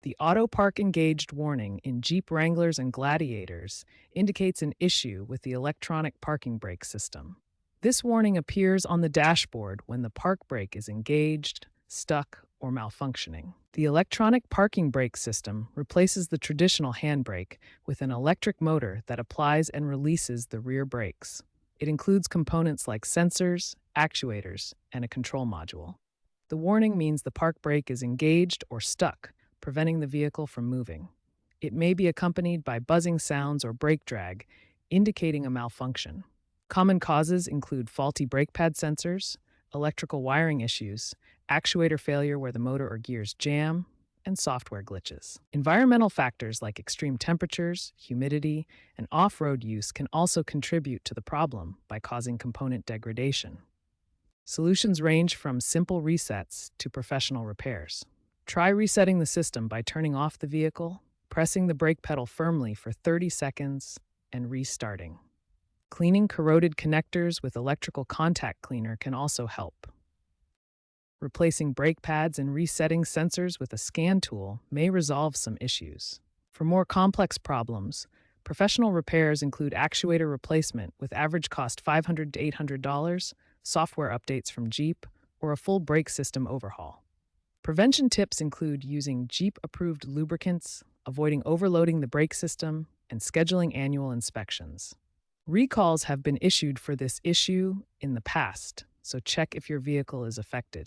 The Auto Park Engaged warning in Jeep Wranglers and Gladiators indicates an issue with the electronic parking brake system. This warning appears on the dashboard when the park brake is engaged, stuck, or malfunctioning. The electronic parking brake system replaces the traditional handbrake with an electric motor that applies and releases the rear brakes. It includes components like sensors, actuators, and a control module. The warning means the park brake is engaged or stuck, preventing the vehicle from moving. It may be accompanied by buzzing sounds or brake drag, indicating a malfunction. Common causes include faulty brake pad sensors, electrical wiring issues, actuator failure where the motor or gears jam, and software glitches. Environmental factors like extreme temperatures, humidity, and off-road use can also contribute to the problem by causing component degradation. Solutions range from simple resets to professional repairs. Try resetting the system by turning off the vehicle, pressing the brake pedal firmly for 30 seconds, and restarting. Cleaning corroded connectors with electrical contact cleaner can also help. Replacing brake pads and resetting sensors with a scan tool may resolve some issues. For more complex problems, professional repairs include actuator replacement with average cost $500 to $800, software updates from Jeep, or a full brake system overhaul. Prevention tips include using Jeep-approved lubricants, avoiding overloading the brake system, and scheduling annual inspections. Recalls have been issued for this issue in the past, so check if your vehicle is affected.